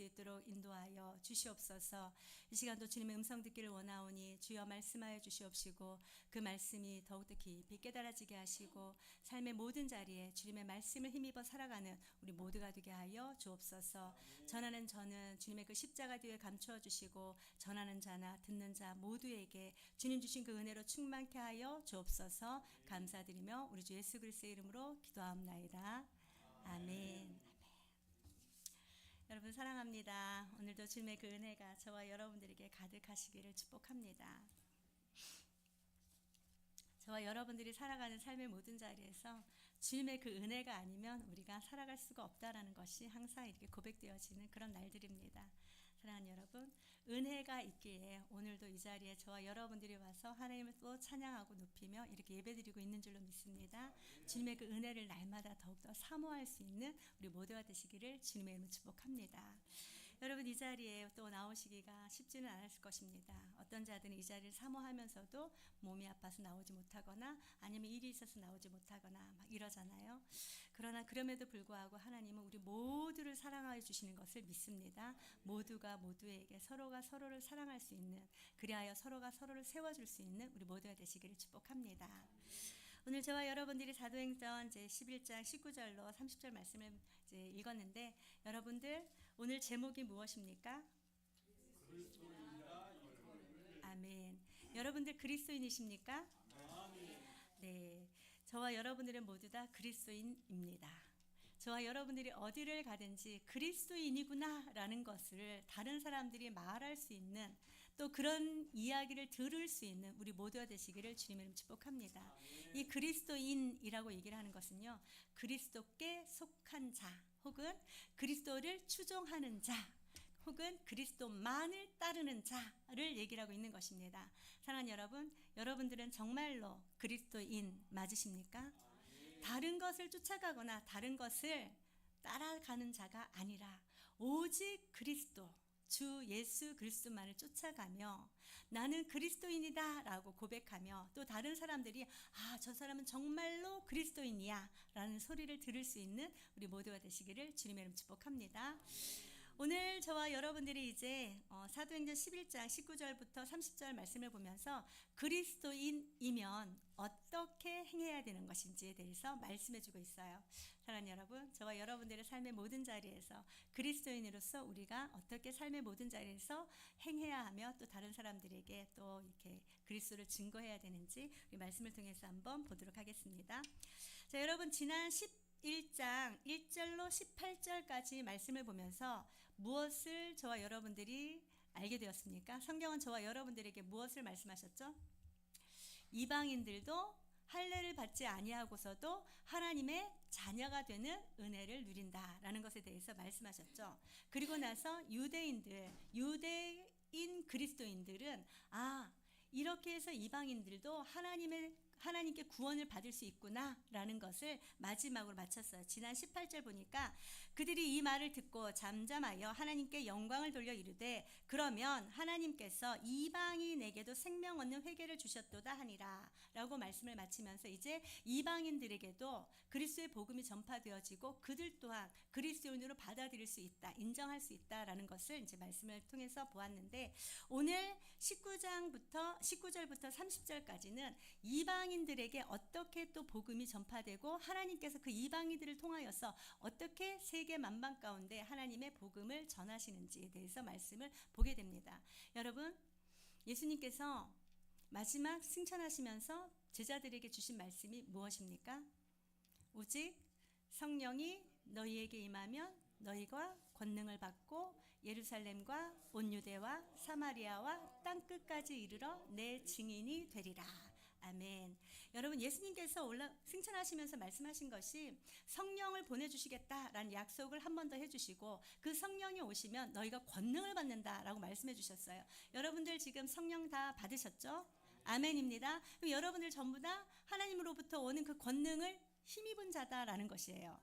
있도록 인도하여 주시옵소서. 이 시간도 주님의 음성 듣기를 원하오니 주여 말씀하여 주시옵시고 그 말씀이 더욱더 깊이 깨달아지게 하시고 삶의 모든 자리에 주님의 말씀을 힘입어 살아가는 우리 모두가 되게 하여 주옵소서. 전하는 저는 주님의 그 십자가 뒤에 감추어 주시고 전하는 자나 듣는 자 모두에게 주님 주신 그 은혜로 충만케 하여 주옵소서. 감사드리며 우리 주 예수 그리스도의 이름으로 기도하옵나이다. 아멘. 여러분 사랑합니다. 오늘도 주님의 그 은혜가 저와 여러분들에게 가득하시기를 축복합니다. 저와 여러분들이 살아가는 삶의 모든 자리에서 주님의 그 은혜가 아니면 우리가 살아갈 수가 없다라는 것이 항상 이렇게 고백되어지는 그런 날들입니다. 사랑하는 여러분, 은혜가 있기에 오늘도 이 자리에 저와 여러분들이 와서 하나님을 또 찬양하고 높이며 이렇게 예배드리고 있는 줄로 믿습니다. 주님의 그 은혜를 날마다 더욱더 사모할 수 있는 우리 모두가 되시기를 주님의 이름으로 축복합니다. 여러분, 이 자리에 또 나오시기가 쉽지는 않았을 것입니다. 어떤 자들은 이 자리를 사모하면서도 몸이 아파서 나오지 못하거나 아니면 일이 있어서 나오지 못하거나 막 이러잖아요. 그러나 그럼에도 불구하고 하나님은 우리 모두를 사랑하여 주시는 것을 믿습니다. 모두가 모두에게 서로가 서로를 사랑할 수 있는, 그리하여 서로가 서로를 세워줄 수 있는 우리 모두가 되시기를 축복합니다. 오늘 저와 여러분들이 사도행전 제 11장 19절로 30절 말씀을 이제 읽었는데, 여러분들 오늘 제목이 무엇입니까? 아멘. 여러분들 그리스도인이십니까? 네, 저와 여러분들은 모두 다 그리스도인입니다. 저와 여러분들이 어디를 가든지 그리스도인이구나 라는 것을 다른 사람들이 말할 수 있는, 또 그런 이야기를 들을 수 있는 우리 모두가 되시기를 주님의 이름 축복합니다. 이 그리스도인이라고 얘기를 하는 것은요, 그리스도께 속한 자, 혹은 그리스도를 추종하는 자, 혹은 그리스도만을 따르는 자를 얘기를 하고 있는 것입니다. 사랑하는 여러분, 여러분들은 정말로 그리스도인 맞으십니까? 다른 것을 쫓아가거나 다른 것을 따라가는 자가 아니라 오직 그리스도, 주 예수 그리스도만을 쫓아가며 나는 그리스도인이다 라고 고백하며, 또 다른 사람들이 저 사람은 정말로 그리스도인이야 라는 소리를 들을 수 있는 우리 모두가 되시기를 주님의 이름 축복합니다. 오늘 저와 여러분들이 이제 사도행전 11장 19절부터 30절 말씀을 보면서 그리스도인이면 어떻게 행해야 되는 것인지에 대해서 말씀해 주고 있어요. 사랑하는 여러분, 저와 여러분들의 삶의 모든 자리에서 그리스도인으로서 우리가 어떻게 삶의 모든 자리에서 행해야 하며 또 다른 사람들에게 또 이렇게 그리스도를 증거해야 되는지 우리 말씀을 통해서 한번 보도록 하겠습니다. 자, 여러분, 지난 1장 1절로 18절까지 말씀을 보면서 무엇을 저와 여러분들이 알게 되었습니까? 성경은 저와 여러분들에게 무엇을 말씀하셨죠? 이방인들도 할례를 받지 아니하고서도 하나님의 자녀가 되는 은혜를 누린다라는 것에 대해서 말씀하셨죠. 그리고 나서 유대인 그리스도인들은 이렇게 해서 이방인들도 하나님께 구원을 받을 수 있구나 라는 것을 마지막으로 마쳤어요. 지난 18절 보니까 그들이 이 말을 듣고 잠잠하여 하나님께 영광을 돌려 이르되 그러면 하나님께서 이방인에게도 생명 얻는 회개를 주셨도다 하니라 라고 말씀을 마치면서 이제 이방인들에게도 그리스도의 복음이 전파되어지고 그들 또한 그리스도인으로 받아들일 수 있다, 인정할 수 있다라는 것을 이제 말씀을 통해서 보았는데, 오늘 19절부터 30절까지는 이방인들에게 어떻게 또 복음이 전파되고 하나님께서 그 이방인들을 통하여서 어떻게 세계 만방 가운데 하나님의 복음을 전하시는지에 대해서 말씀을 보게 됩니다. 여러분, 예수님께서 마지막 승천하시면서 제자들에게 주신 말씀이 무엇입니까? 오직 성령이 너희에게 임하면 너희가 권능을 받고 예루살렘과 온 유대와 사마리아와 땅끝까지 이르러 내 증인이 되리라. 아멘. 여러분, 예수님께서 승천하시면서 말씀하신 것이 성령을 보내주시겠다라는 약속을 한 번 더 해주시고, 그 성령이 오시면 너희가 권능을 받는다라고 말씀해 주셨어요. 여러분들 지금 성령 다 받으셨죠? 아멘입니다. 그럼 여러분들 전부 다 하나님으로부터 오는 그 권능을 힘입은 자다라는 것이에요.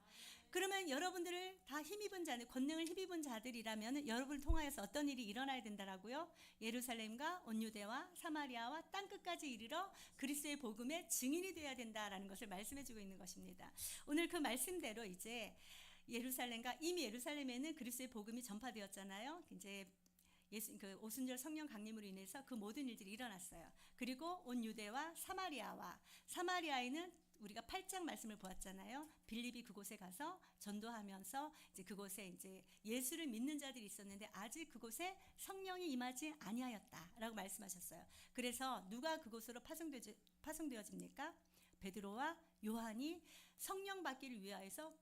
그러면 여러분들을 다 힘입은 자들, 권능을 힘입은 자들이라면 여러분을 통하여서 어떤 일이 일어나야 된다라고요? 예루살렘과 온 유대와 사마리아와 땅끝까지 이르러 그리스도의 복음의 증인이 되어야 된다라는 것을 말씀해 주고 있는 것입니다. 오늘 그 말씀대로 이제 예루살렘과 이미 예루살렘에는 그리스도의 복음이 전파되었잖아요. 이제 그 오순절 성령 강림으로 인해서 그 모든 일들이 일어났어요. 그리고 온 유대와 사마리아에는 우리가 8장 말씀을 보았잖아요. 빌립이 그곳에 가서 전도하면서 이제 그곳에 이제 예수를 믿는 자들이 있었는데 아직 그곳에 성령이 임하지 아니하였다라고 말씀하셨어요. 그래서 누가 그곳으로 파송되어집니까? 베드로와 요한이 성령 받기를 위하여서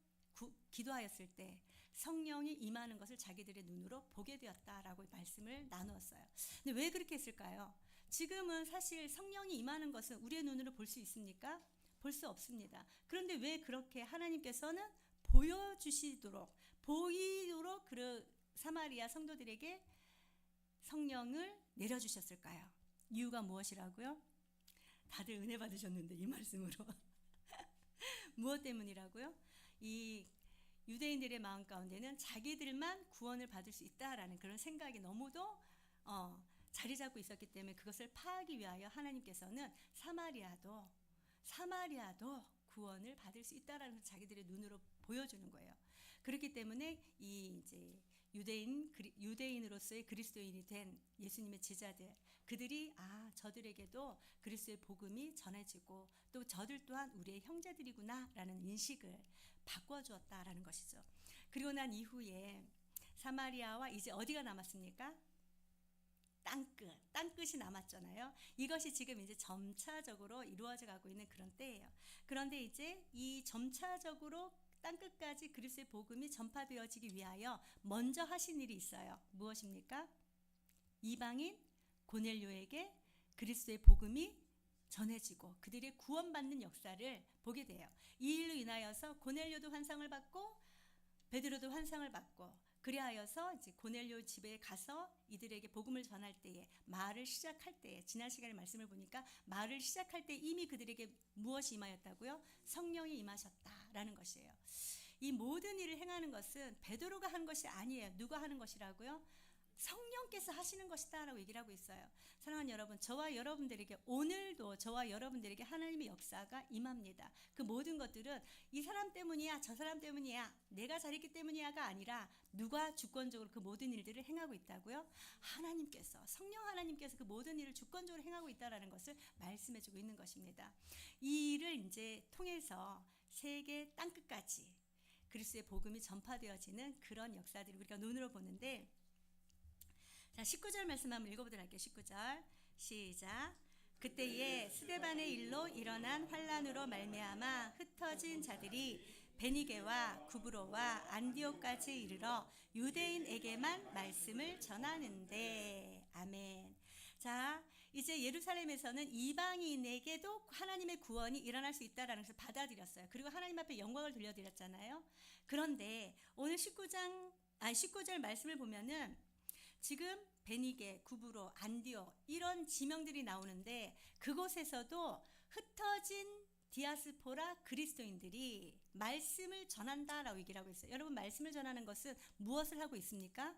기도하였을 때 성령이 임하는 것을 자기들의 눈으로 보게 되었다라고 말씀을 나누었어요. 근데 왜 그렇게 했을까요? 지금은 사실 성령이 임하는 것은 우리의 눈으로 볼 수 있습니까? 볼 수 없습니다. 그런데 왜 그렇게 하나님께서는 보이도록 그 사마리아 성도들에게 성령을 내려주셨을까요? 이유가 무엇이라고요? 다들 은혜 받으셨는데 이 말씀으로 무엇 때문이라고요? 이 유대인들의 마음 가운데는 자기들만 구원을 받을 수 있다라는 그런 생각이 너무도 자리 잡고 있었기 때문에 그것을 파하기 위하여 하나님께서는 사마리아도 구원을 받을 수 있다라는 것을 자기들의 눈으로 보여주는 거예요. 그렇기 때문에 이 이제 유대인으로서의 그리스도인이 된 예수님의 제자들, 그들이 저들에게도 그리스도의 복음이 전해지고 또 저들 또한 우리의 형제들이구나라는 인식을 바꿔주었다라는 것이죠. 그리고 난 이후에 사마리아와 이제 어디가 남았습니까? 땅끝이 남았잖아요. 이것이 지금 이제 점차적으로 이루어져 가고 있는 그런 때예요. 그런데 이제 이 점차적으로 땅끝까지 그리스도의 복음이 전파되어지기 위하여 먼저 하신 일이 있어요. 무엇입니까? 이방인 고넬료에게 그리스도의 복음이 전해지고 그들의 구원받는 역사를 보게 돼요. 이 일로 인하여서 고넬료도 환상을 받고 베드로도 환상을 받고 그리하여서 이제 고넬료 집에 가서 이들에게 복음을 전할 때에 말을 시작할 때에 지난 시간에 말씀을 보니까 말을 시작할 때 이미 그들에게 무엇이 임하였다고요? 성령이 임하셨다라는 것이에요. 이 모든 일을 행하는 것은 베드로가 한 것이 아니에요. 누가 하는 것이라고요? 성령께서 하시는 것이다 라고 얘기를 하고 있어요. 사랑하는 여러분, 저와 여러분들에게 오늘도 저와 여러분들에게 하나님의 역사가 임합니다. 그 모든 것들은 이 사람 때문이야, 저 사람 때문이야, 내가 잘했기 때문이야가 아니라 누가 주권적으로 그 모든 일들을 행하고 있다고요? 하나님께서, 성령 하나님께서 그 모든 일을 주권적으로 행하고 있다는 것을 말씀해주고 있는 것입니다. 이 일을 이제 통해서 세계 땅끝까지 그리스도의 복음이 전파되어지는 그런 역사들을 우리가 눈으로 보는데, 자, 19절 말씀 한번 읽어보도록 할게요. 19절 시작. 그때에 스데반의 일로 일어난 환란으로 말미암아 흩어진 자들이 베니게와 구브로와 안디옥까지 이르러 유대인에게만 말씀을 전하는데. 아멘. 자, 이제 예루살렘에서는 이방인에게도 하나님의 구원이 일어날 수 있다라는 것을 받아들였어요. 그리고 하나님 앞에 영광을 돌려드렸잖아요. 그런데 오늘 19절 말씀을 보면은 지금 베니게, 구브로, 안디옥 이런 지명들이 나오는데 그곳에서도 흩어진 디아스포라 그리스도인들이 말씀을 전한다라고 얘기를 하고 있어요. 여러분, 말씀을 전하는 것은 무엇을 하고 있습니까?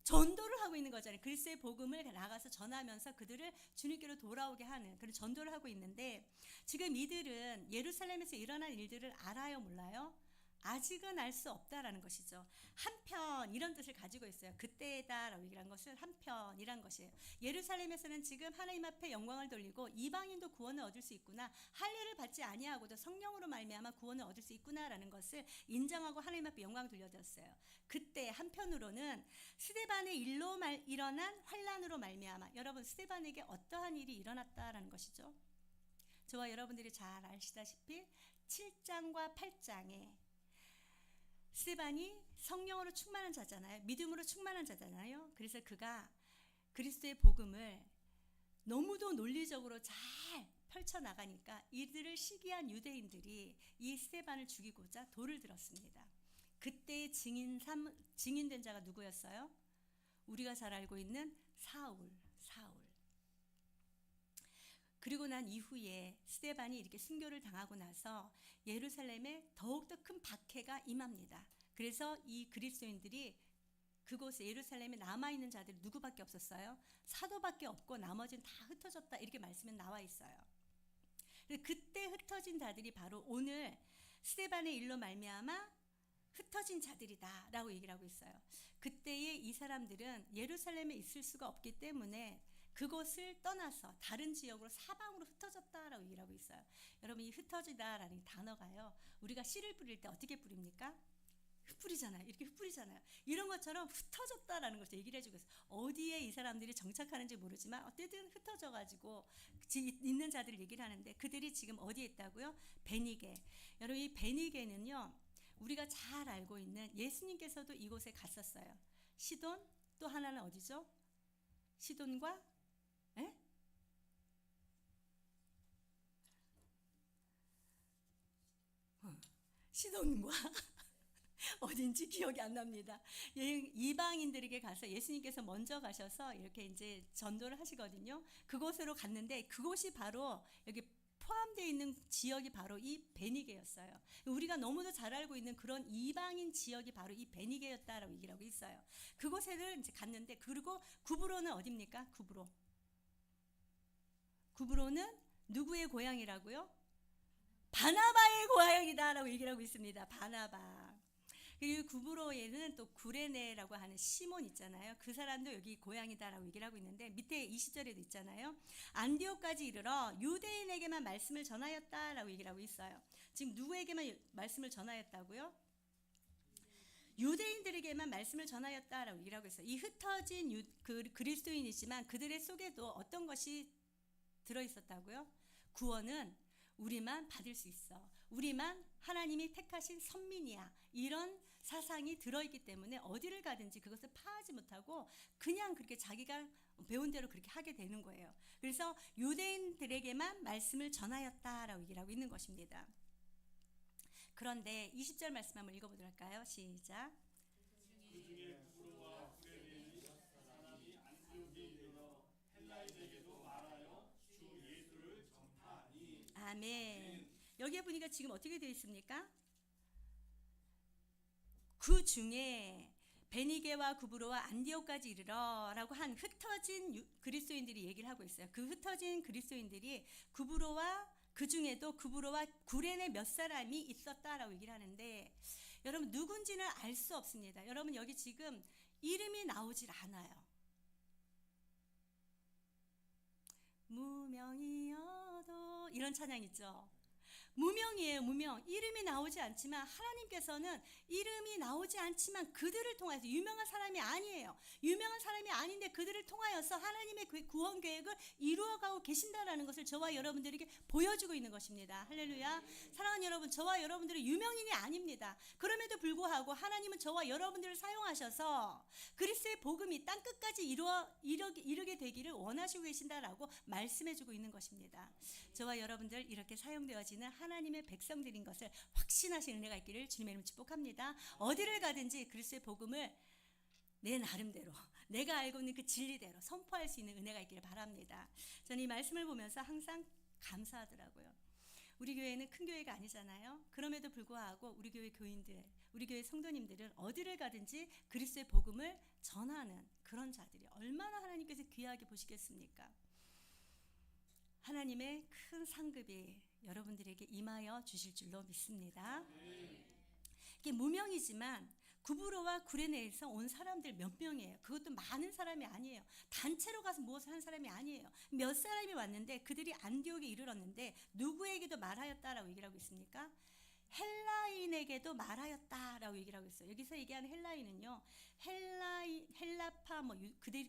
전도를 하고 있는 거잖아요. 그리스도의 복음을 나가서 전하면서 그들을 주님께로 돌아오게 하는 그런 전도를 하고 있는데, 지금 이들은 예루살렘에서 일어난 일들을 알아요, 몰라요? 아직은 알 수 없다라는 것이죠. 한편 이런 뜻을 가지고 있어요. 그때다라고 얘기한 것은 한편이란 것이에요. 예루살렘에서는 지금 하나님 앞에 영광을 돌리고 이방인도 구원을 얻을 수 있구나, 할례를 받지 아니하고도 성령으로 말미암아 구원을 얻을 수 있구나라는 것을 인정하고 하나님 앞에 영광을 돌려드렸어요. 그때 한편으로는 스데반의 일로 일어난 환란으로 말미암아, 여러분, 스데반에게 어떠한 일이 일어났다라는 것이죠. 저와 여러분들이 잘 아시다시피 7장과 8장에 스데반이 성령으로 충만한 자잖아요. 믿음으로 충만한 자잖아요. 그래서 그가 그리스도의 복음을 너무도 논리적으로 잘 펼쳐나가니까 이들을 시기한 유대인들이 이 스데반을 죽이고자 돌을 들었습니다. 그때 증인된 자가 누구였어요? 우리가 잘 알고 있는 사울. 그리고 난 이후에 스데반이 이렇게 순교를 당하고 나서 예루살렘에 더욱더 큰 박해가 임합니다. 그래서 이 그리스도인들이 그곳에 예루살렘에 남아있는 자들이 누구밖에 없었어요? 사도밖에 없고 나머지는 다 흩어졌다, 이렇게 말씀은 나와 있어요. 그때 흩어진 자들이 바로 오늘 스데반의 일로 말미암아 흩어진 자들이다라고 얘기를 하고 있어요. 그때에 이 사람들은 예루살렘에 있을 수가 없기 때문에 그곳을 떠나서 다른 지역으로 사방으로 흩어졌다라고 얘기를 하고 있어요. 여러분, 이 흩어지다라는 단어가요, 우리가 씨를 뿌릴 때 어떻게 뿌립니까? 흩뿌리잖아요. 이렇게 흩뿌리잖아요. 이런 것처럼 흩어졌다라는 것을 얘기를 해주고 있어요. 어디에 이 사람들이 정착하는지 모르지만 어쨌든 흩어져가지고 있는 자들을 얘기를 하는데, 그들이 지금 어디에 있다고요? 베니게. 여러분, 이 베니게는요, 우리가 잘 알고 있는, 예수님께서도 이곳에 갔었어요. 시돈, 또 하나는 어디죠? 시돈과 시돈과 어딘지 기억이 안 납니다. 이방인들에게 가서 예수님께서 먼저 가셔서 이렇게 이제 전도를 하시거든요. 그곳으로 갔는데 그곳이 바로 여기 포함되어 있는 지역이 바로 이 베니게였어요. 우리가 너무도 잘 알고 있는 그런 이방인 지역이 바로 이 베니게였다라고 얘기를 하고 있어요. 그곳에를 이제 갔는데, 그리고 구브로는 어디입니까? 구브로는 누구의 고향이라고요? 바나바의 고향이다라고 얘기를 하고 있습니다. 바나바. 그리고 구브로에는 또 구레네라고 하는 시몬 있잖아요. 그 사람도 여기 고향이다라고 얘기를 하고 있는데, 밑에 20절에도 있잖아요. 안디옥까지 이르러 유대인에게만 말씀을 전하였다라고 얘기를 하고 있어요. 지금 누구에게만 말씀을 전하였다고요? 유대인들에게만 말씀을 전하였다라고 얘기를 하고 있어요. 이 흩어진 그리스도인이지만 그들의 속에도 어떤 것이 들어있었다고요? 구원은 우리만 받을 수 있어. 우리만 하나님이 택하신 선민이야. 이런 사상이 들어있기 때문에 어디를 가든지 그것을 파하지 못하고 그냥 그렇게 자기가 배운 대로 그렇게 하게 되는 거예요. 그래서 유대인들에게만 말씀을 전하였다라고 얘기를 하고 있는 것입니다. 그런데 20절 말씀 한번 읽어보도록 할까요? 시작. 아멘. 여기에 보니까 지금 어떻게 되어 있습니까? 그 중에 베니게와 구브로와 안디옥까지 이르러라고 한 흩어진 그리스도인들이 얘기를 하고 있어요. 그 흩어진 그리스도인들이 구브로와, 그 중에도 구브로와 구레네 몇 사람이 있었다라고 얘기를 하는데, 여러분 누군지는 알 수 없습니다. 여러분 여기 지금 이름이 나오질 않아요. 무명이어도 이런 찬양 있죠. 무명이에요. 무명. 이름이 나오지 않지만 하나님께서는 이름이 나오지 않지만 그들을 통해서, 유명한 사람이 아니에요. 유명한 사람이 아닌데 그들을 통하여서 하나님의 그 구원 계획을 이루어가고 계신다라는 것을 저와 여러분들에게 보여주고 있는 것입니다. 할렐루야. 사랑하는 여러분, 저와 여러분들은 유명인이 아닙니다. 그럼에도 불구하고 하나님은 저와 여러분들을 사용하셔서 그리스도의 복음이 땅끝까지 이르게 되기를 원하시고 계신다라고 말씀해주고 있는 것입니다. 저와 여러분들 이렇게 사용되어지는 하나님의 백성들인 것을 확신하시는 은혜가 있기를 주님의 이름으로 축복합니다. 어디를 가든지 그리스도의 복음을 내 나름대로, 내가 알고 있는 그 진리대로 선포할 수 있는 은혜가 있기를 바랍니다. 저는 이 말씀을 보면서 항상 감사하더라고요. 우리 교회는 큰 교회가 아니잖아요. 그럼에도 불구하고 우리 교회 교인들, 우리 교회 성도님들은 어디를 가든지 그리스도의 복음을 전하는 그런 자들이 얼마나 하나님께서 귀하게 보시겠습니까? 하나님의 큰 상급이 여러분들에게 임하여 주실 줄로 믿습니다. 이게 무명이지만 구브로와 구레네에서 온 사람들 몇 명이에요. 그것도 많은 사람이 아니에요. 단체로 가서 무엇을 한 사람이 아니에요. 몇 사람이 왔는데 그들이 안디옥에 이르렀는데 누구에게도 말하였다라고 얘기를 하고 있습니까? 헬라인에게도 말하였다라고 얘기를 하고 있어요. 여기서 얘기하는 헬라인은요, 헬라파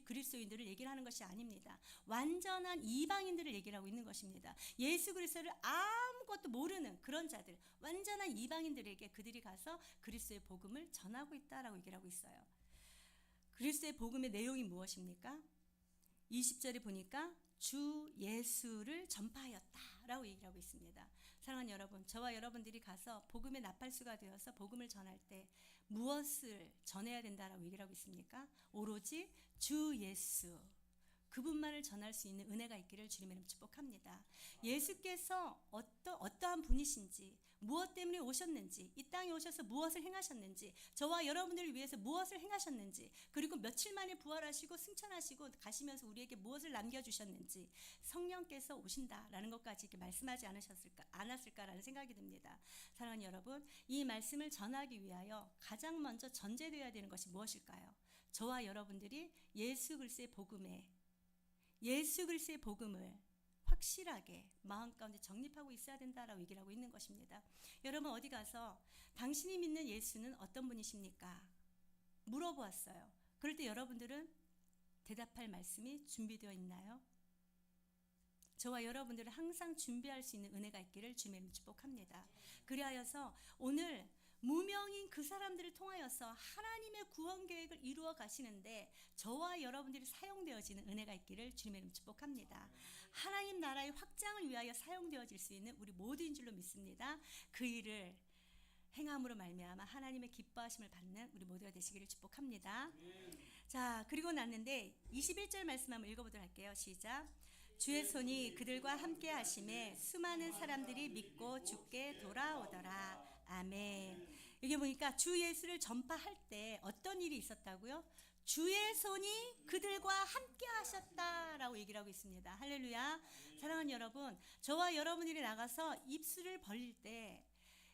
그리스도인들을 얘기를 하는 것이 아닙니다. 완전한 이방인들을 얘기를 하고 있는 것입니다. 예수 그리스도를 아무것도 모르는 그런 자들, 완전한 이방인들에게 그들이 가서 그리스도의 복음을 전하고 있다라고 얘기를 하고 있어요. 그리스도의 복음의 내용이 무엇입니까? 20절에 보니까 주 예수를 전파하였다라고 얘기를 하고 있습니다. 사랑하는 여러분, 저와 여러분들이 가서 복음의 나팔수가 되어서 복음을 전할 때 무엇을 전해야 된다라고 얘기를 하고 있습니까? 오로지 주 예수, 그분만을 전할 수 있는 은혜가 있기를 주님의 이름 축복합니다. 예수께서 어떠한 분이신지, 무엇 때문에 오셨는지, 이 땅에 오셔서 무엇을 행하셨는지, 저와 여러분들을 위해서 무엇을 행하셨는지, 그리고 며칠 만에 부활하시고 승천하시고 가시면서 우리에게 무엇을 남겨주셨는지 성령께서 오신다라는 것까지 이렇게 말씀하지 않았을까라는 생각이 듭니다. 사랑하는 여러분, 이 말씀을 전하기 위하여 가장 먼저 전제되어야 되는 것이 무엇일까요? 저와 여러분들이 예수 그리스도의 복음을 확실하게 마음 가운데 정립하고 있어야 된다라고 얘기를 하고 있는 것입니다. 여러분 어디 가서 당신이 믿는 예수는 어떤 분이십니까? 물어보았어요. 그럴 때 여러분들은 대답할 말씀이 준비되어 있나요? 저와 여러분들은 항상 준비할 수 있는 은혜가 있기를 주님의 축복합니다. 그리하여서 오늘 무명인 그 사람들을 통하여서 하나님의 구원 계획을 이루어 가시는데 저와 여러분들이 사용되어지는 은혜가 있기를 주님의 이름 축복합니다. 하나님 나라의 확장을 위하여 사용되어질 수 있는 우리 모두인 줄로 믿습니다. 그 일을 행함으로 말미암아 하나님의 기뻐하심을 받는 우리 모두가 되시기를 축복합니다. 자, 그리고 났는데 21절 말씀 한번 읽어보도록 할게요. 시작. 주의 손이 그들과 함께 하심에 수많은 사람들이 믿고 주께 돌아오더라. 아멘. 여기 보니까 주 예수를 전파할 때 어떤 일이 있었다고요? 주의 손이 그들과 함께 하셨다라고 얘기를 하고 있습니다. 할렐루야. 사랑하는 여러분, 저와 여러분들이 나가서 입술을 벌릴 때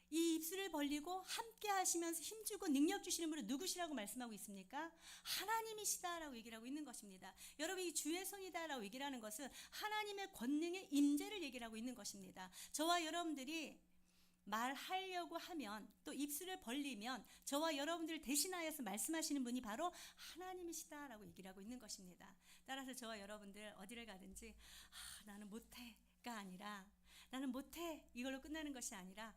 이 입술을 벌리고 함께 하시면서 힘주고 능력 주시는 분은 누구시라고 말씀하고 있습니까? 하나님이시다라고 얘기를 하고 있는 것입니다. 여러분, 이 주의 손이다라고 얘기를 하는 것은 하나님의 권능의 임재를 얘기를 하고 있는 것입니다. 저와 여러분들이 말하려고 하면 또 입술을 벌리면 저와 여러분들을 대신하여서 말씀하시는 분이 바로 하나님이시다라고 얘기를 하고 있는 것입니다. 따라서 저와 여러분들 어디를 가든지 나는 못해가 아니라 나는 못해 이걸로 끝나는 것이 아니라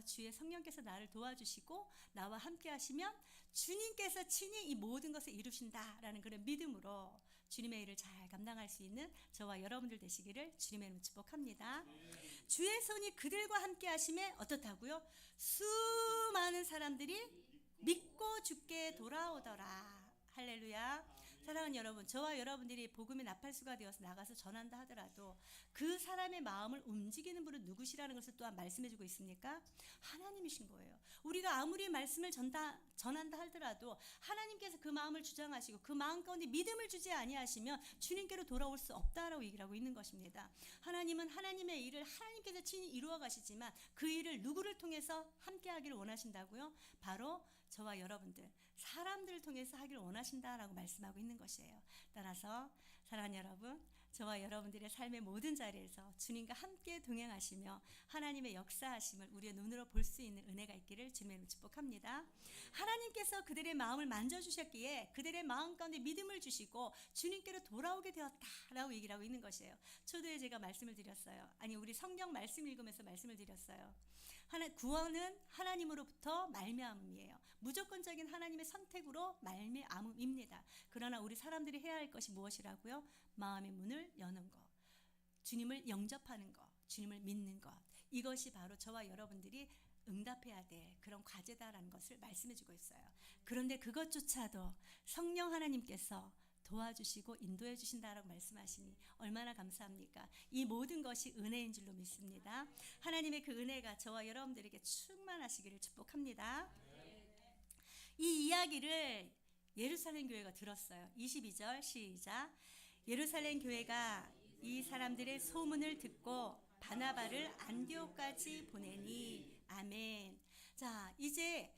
주의 성령께서 나를 도와주시고 나와 함께 하시면 주님께서 친히 이 모든 것을 이루신다라는 그런 믿음으로 주님의 일을 잘 감당할 수 있는 저와 여러분들 되시기를 주님의 이름으로 축복합니다. 주의 손이 그들과 함께 하심에 어떻다고요? 수많은 사람들이 믿고 주께 돌아오더라. 할렐루야. 사랑하는 여러분, 저와 여러분들이 복음의 나팔수가 되어서 나가서 전한다 하더라도 그 사람의 마음을 움직이는 분은 누구시라는 것을 또한 말씀해주고 있습니까? 하나님이신 거예요. 우리가 아무리 말씀을 전한다 하더라도 하나님께서 그 마음을 주장하시고 그 마음 가운데 믿음을 주지 아니하시면 주님께로 돌아올 수 없다라고 얘기를 하고 있는 것입니다. 하나님은 하나님의 일을 하나님께서 친히 이루어 가시지만 그 일을 누구를 통해서 함께 하기를 원하신다고요? 바로 저와 여러분들, 사람들을 통해서 하기를 원하신다라고 말씀하고 있는 것이에요. 따라서 사랑하는 여러분, 저와 여러분들의 삶의 모든 자리에서 주님과 함께 동행하시며 하나님의 역사하심을 우리의 눈으로 볼 수 있는 은혜가 있기를 주님으로 축복합니다. 하나님께서 그들의 마음을 만져주셨기에 그들의 마음 가운데 믿음을 주시고 주님께로 돌아오게 되었다라고 얘기를 하고 있는 것이에요. 초도에 제가 말씀을 드렸어요. 우리 성경 말씀 읽으면서 말씀을 드렸어요. 구원은 하나님으로부터 말미암음이에요. 무조건적인 하나님의 선택으로 말미암음입니다. 그러나 우리 사람들이 해야 할 것이 무엇이라고요? 마음의 문을 여는 것, 주님을 영접하는 것, 주님을 믿는 것, 이것이 바로 저와 여러분들이 응답해야 될 그런 과제다라는 것을 말씀해주고 있어요. 그런데 그것조차도 성령 하나님께서 도와주시고 인도해 주신다라고 말씀하시니 얼마나 감사합니까? 이 모든 것이 은혜인 줄로 믿습니다. 하나님의 그 은혜가 저와 여러분들에게 충만하시기를 축복합니다. 이 이야기를 예루살렘 교회가 들었어요. 22절 시작. 예루살렘 교회가 이 사람들의 소문을 듣고 바나바를 안디옥까지 보내니 아멘. 자, 이제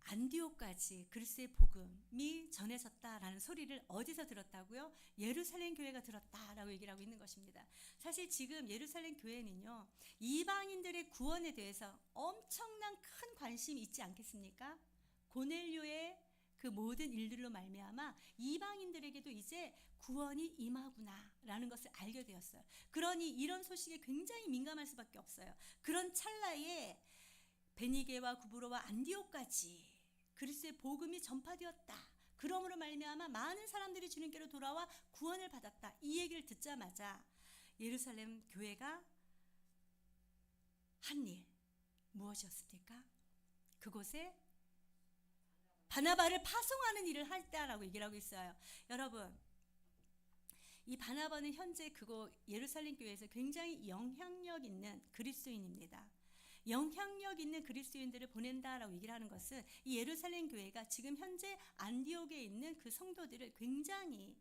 안디옥까지 그리스도의 복음이 전해졌다라는 소리를 어디서 들었다고요? 예루살렘 교회가 들었다라고 얘기를 하고 있는 것입니다. 사실 지금 예루살렘 교회는요, 이방인들의 구원에 대해서 엄청난 큰 관심이 있지 않겠습니까? 고넬료의 그 모든 일들로 말미암아 이방인들에게도 이제 구원이 임하구나라는 것을 알게 되었어요. 그러니 이런 소식에 굉장히 민감할 수밖에 없어요. 그런 찰나에 베니게와 구브로와 안디옥까지 그리스도의 복음이 전파되었다. 그러므로 말미암아 많은 사람들이 주님께로 돌아와 구원을 받았다. 이 얘기를 듣자마자 예루살렘 교회가 한 일 무엇이었습니까? 그곳에 바나바를 파송하는 일을 할 때라고 얘기를 하고 있어요. 여러분, 이 바나바는 현재 그곳 예루살렘 교회에서 굉장히 영향력 있는 그리스도인입니다. 영향력 있는 그리스도인들을 보낸다라고 얘기를 하는 것은 이 예루살렘 교회가 지금 현재 안디옥에 있는 그 성도들을 굉장히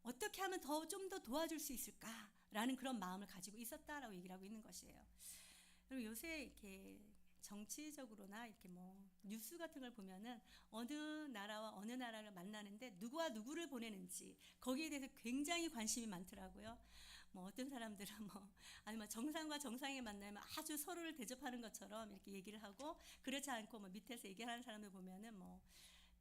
어떻게 하면 좀 더 도와줄 수 있을까라는 그런 마음을 가지고 있었다라고 얘기를 하고 있는 것이에요. 그리고 요새 이렇게 정치적으로나 이렇게 뭐 뉴스 같은 걸 보면은 어느 나라와 어느 나라를 만나는데 누구와 누구를 보내는지 거기에 대해서 굉장히 관심이 많더라고요. 뭐 어떤 사람들은 뭐 아니면 정상과 정상이 만나면 아주 서로를 대접하는 것처럼 이렇게 얘기를 하고, 그렇지 않고 뭐 밑에서 얘기하는 사람을 보면은 뭐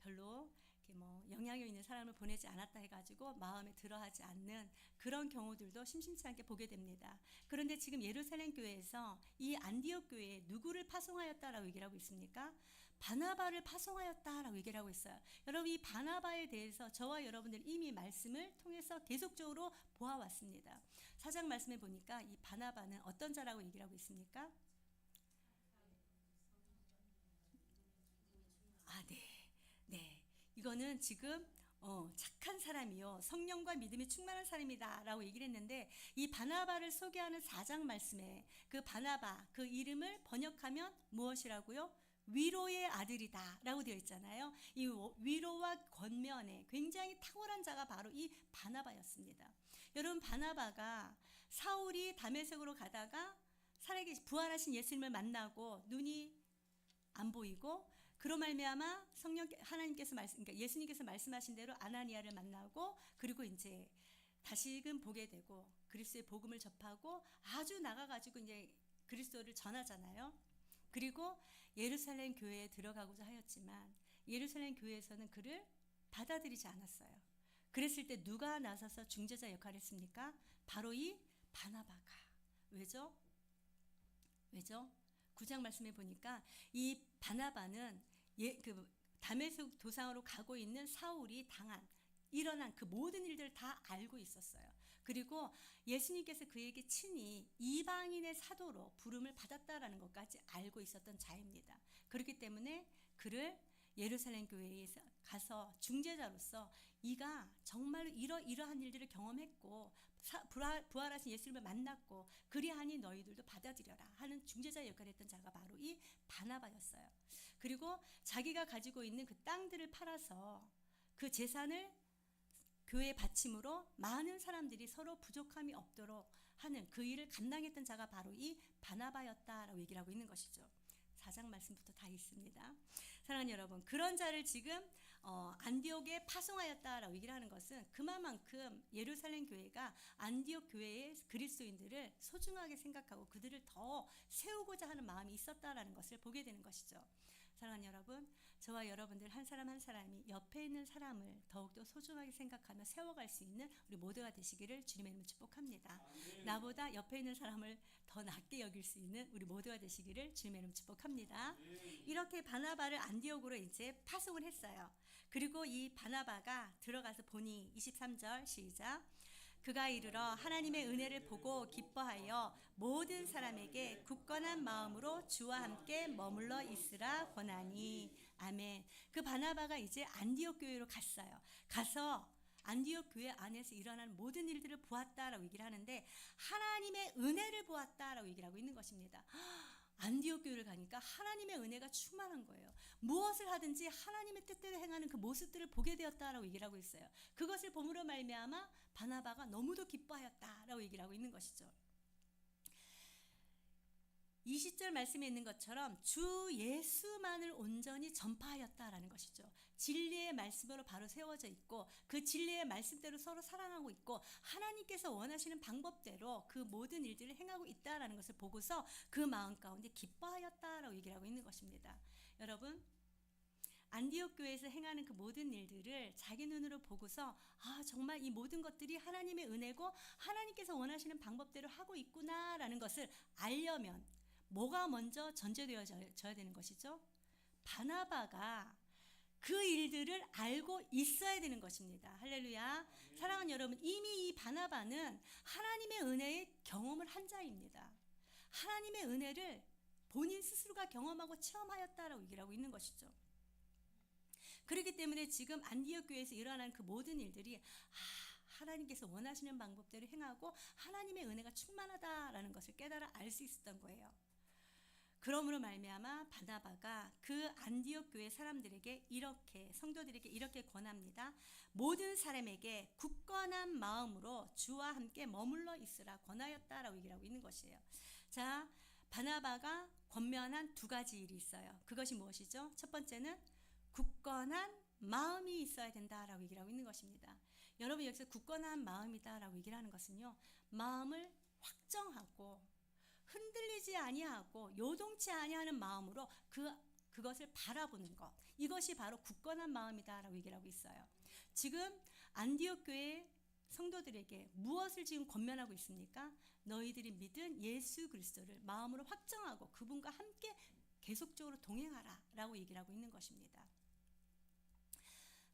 별로 이렇게 뭐 영향력 있는 사람을 보내지 않았다 해가지고 마음에 들어하지 않는 그런 경우들도 심심치 않게 보게 됩니다. 그런데 지금 예루살렘 교회에서 이 안디옥 교회에 누구를 파송하였다라고 얘기를 하고 있습니까? 바나바를 파송하였다라고 얘기를 하고 있어요. 여러분, 이 바나바에 대해서 저와 여러분들 이미 말씀을 통해서 계속적으로 보아왔습니다. 4장 말씀에 보니까 이 바나바는 어떤 자라고 얘기를 하고 있습니까? 네. 이거는 지금 착한 사람이요, 성령과 믿음이 충만한 사람이다 라고 얘기를 했는데, 이 바나바를 소개하는 4장 말씀에 그 바나바, 그 이름을 번역하면 무엇이라고요? 위로의 아들이다 라고 되어 있잖아요. 이 위로와 권면에 굉장히 탁월한 자가 바로 이 바나바였습니다. 여러분, 바나바가 사울이 다메섹으로 가다가 살아계신 부활하신 예수님을 만나고 눈이 안 보이고, 그로 말미암아 성령 하나님께서 그러니까 예수님께서 말씀하신 대로 아나니아를 만나고, 그리고 이제 다시금 보게 되고 그리스도의 복음을 접하고 아주 나가가지고 이제 그리스도를 전하잖아요. 그리고 예루살렘 교회에 들어가고자 하였지만 예루살렘 교회에서는 그를 받아들이지 않았어요. 그랬을 때 누가 나서서 중재자 역할을 했습니까? 바로 이 바나바가. 왜죠? 9장 말씀에 보니까 이 바나바는 그 다메섹 도상으로 가고 있는 사울이 일어난 그 모든 일들을 다 알고 있었어요. 그리고 예수님께서 그에게 친히 이방인의 사도로 부름을 받았다라는 것까지 알고 있었던 자입니다. 그렇기 때문에 그를 예루살렘 교회에 가서 중재자로서 이가 정말로 이러한 일들을 경험했고 부활하신 예수님을 만났고 그리하니 너희들도 받아들여라 하는 중재자 역할을 했던 자가 바로 이 바나바였어요. 그리고 자기가 가지고 있는 그 땅들을 팔아서 그 재산을 교회에 바침으로 많은 사람들이 서로 부족함이 없도록 하는 그 일을 감당했던 자가 바로 이 바나바였다라고 얘기를 하고 있는 것이죠. 4장 말씀부터 다 있습니다. 사랑하는 여러분, 그런 자를 지금 안디옥에 파송하였다라고 얘기를 하는 것은 그만큼 예루살렘 교회가 안디옥 교회의 그리스도인들을 소중하게 생각하고 그들을 더 세우고자 하는 마음이 있었다라는 것을 보게 되는 것이죠. 사랑하는 여러분, 저와 여러분들 한 사람 한 사람이 옆에 있는 사람을 더욱더 소중하게 생각하며 세워갈 수 있는 우리 모두가 되시기를 주님의 이름으로 축복합니다. 나보다 옆에 있는 사람을 더 낮게 여길 수 있는 우리 모두가 되시기를 주님의 이름으로 축복합니다. 이렇게 바나바를 안디옥으로 이제 파송을 했어요. 그리고 이 바나바가 들어가서 보니 23절 시작. 그가 이르러 하나님의 은혜를 보고 기뻐하여 모든 사람에게 굳건한 마음으로 주와 함께 머물러 있으라 권하니. 아멘. 그 바나바가 이제 안디옥 교회로 갔어요. 가서 안디옥 교회 안에서 일어나는 모든 일들을 보았다라고 얘기를 하는데 하나님의 은혜를 보았다라고 얘기를 하고 있는 것입니다. 안디옥 교회를 가니까 하나님의 은혜가 충만한 거예요. 무엇을 하든지 하나님의 뜻대로 행하는 그 모습들을 보게 되었다라고 얘기를 하고 있어요. 그것을 봄으로 말미암아 바나바가 너무도 기뻐하였다라고 얘기를 하고 있는 것이죠. 20절 말씀에 있는 것처럼 주 예수만을 온전히 전파하였다라는 것이죠. 진리의 말씀으로 바로 세워져 있고 그 진리의 말씀대로 서로 사랑하고 있고 하나님께서 원하시는 방법대로 그 모든 일들을 행하고 있다라는 것을 보고서 그 마음 가운데 기뻐하였다라고 얘기를 하고 있는 것입니다. 여러분, 안디옥 교회에서 행하는 그 모든 일들을 자기 눈으로 보고서 정말 이 모든 것들이 하나님의 은혜고 하나님께서 원하시는 방법대로 하고 있구나라는 것을 알려면 뭐가 먼저 전제되어져야 되는 것이죠? 바나바가 그 일들을 알고 있어야 되는 것입니다. 할렐루야. 사랑하는 여러분, 이미 이 바나바는 하나님의 은혜의 경험을 한 자입니다. 하나님의 은혜를 본인 스스로가 경험하고 체험하였다라고 얘기를 하고 있는 것이죠. 그렇기 때문에 지금 안디옥 교회에서 일어난 그 모든 일들이 하나님께서 원하시는 방법대로 행하고 하나님의 은혜가 충만하다라는 것을 깨달아 알 수 있었던 거예요. 그러므로 말미암아 바나바가 그 안디옥 교회 사람들에게 이렇게, 성도들에게 이렇게 권합니다. 모든 사람에게 굳건한 마음으로 주와 함께 머물러 있으라 권하였다라고 얘기를 하고 있는 것이에요. 자, 바나바가 권면한 두 가지 일이 있어요. 그것이 무엇이죠? 첫 번째는 굳건한 마음이 있어야 된다라고 얘기를 하고 있는 것입니다. 여러분, 여기서 굳건한 마음이다라고 얘기를 하는 것은요, 마음을 확정하고 흔들리지 아니하고 요동치 아니하는 마음으로 그것을 바라보는 것, 이것이 바로 굳건한 마음이다라고 얘기를 하고 있어요. 지금 안디옥 교회 성도들에게 무엇을 지금 권면하고 있습니까? 너희들이 믿은 예수 그리스도를 마음으로 확정하고 그분과 함께 계속적으로 동행하라 라고 얘기를 하고 있는 것입니다.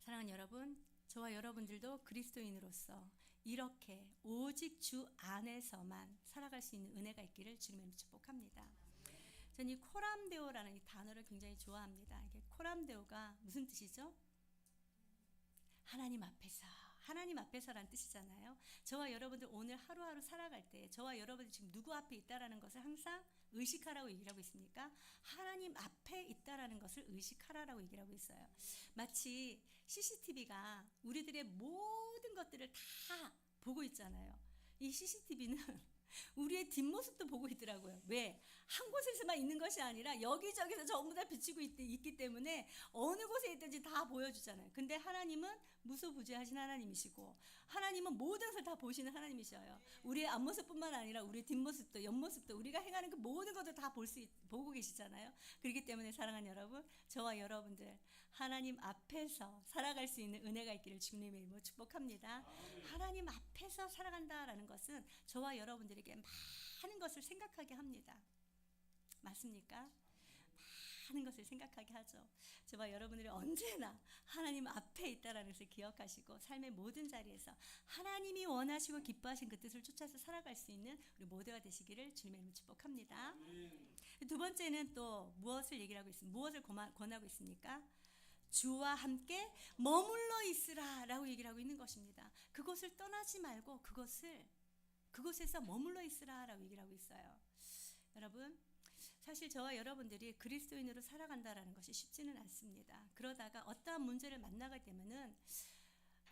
사랑하는 여러분, 저와 여러분들도 그리스도인으로서 이렇게 오직 주 안에서만 살아갈 수 있는 은혜가 있기를 주님의 축복합니다. 저는 이 코람데오라는 이 단어를 굉장히 좋아합니다. 이게 코람데오가 무슨 뜻이죠? 하나님 앞에서, 하나님 앞에서라는 뜻이잖아요. 저와 여러분들 오늘 하루하루 살아갈 때 저와 여러분들 지금 누구 앞에 있다라는 것을 항상 의식하라고 얘기를 하고 있습니까? 하나님 앞에 있다라는 것을 의식하라라고 얘기를 하고 있어요. 마치 CCTV가 우리들의 모든 것들을 다 보고 있잖아요. 이 CCTV는 우리의 뒷모습도 보고 있더라고요. 왜? 한 곳에서만 있는 것이 아니라 여기저기서 전부 다 비치고 있기 때문에 어느 곳에 있든지 다 보여주잖아요. 근데 하나님은 무소부재하신 하나님이시고 하나님은 모든 것을 다 보시는 하나님이셔요. 우리의 앞모습뿐만 아니라 우리의 뒷모습도 옆모습도 우리가 행하는 그 모든 것을 다 보고 계시잖아요. 그렇기 때문에 사랑하는 여러분, 저와 여러분들 하나님 앞에서 살아갈 수 있는 은혜가 있기를 주님의 이름으로 축복합니다. 하나님 앞에서 살아간다라는 것은 저와 여러분들에게 많은 것을 생각하게 합니다. 맞습니까? 많은 것을 생각하게 하죠. 저와 여러분들이 언제나 하나님 앞에 있다라는 것을 기억하시고 삶의 모든 자리에서 하나님이 원하시고 기뻐하신 그 뜻을 쫓아서 살아갈 수 있는 우리 모두가 되시기를 주님의 이름으로 축복합니다. 두 번째는 또 무엇을 얘기를 하고 있습니까? 무엇을 권하고 있습니까? 주와 함께 머물러 있으라 라고 얘기를 하고 있는 것입니다. 그곳을 떠나지 말고 그곳에서 머물러 있으라 라고 얘기를 하고 있어요. 여러분, 사실 저와 여러분들이 그리스도인으로 살아간다라는 것이 쉽지는 않습니다. 그러다가 어떠한 문제를 만나게 되면은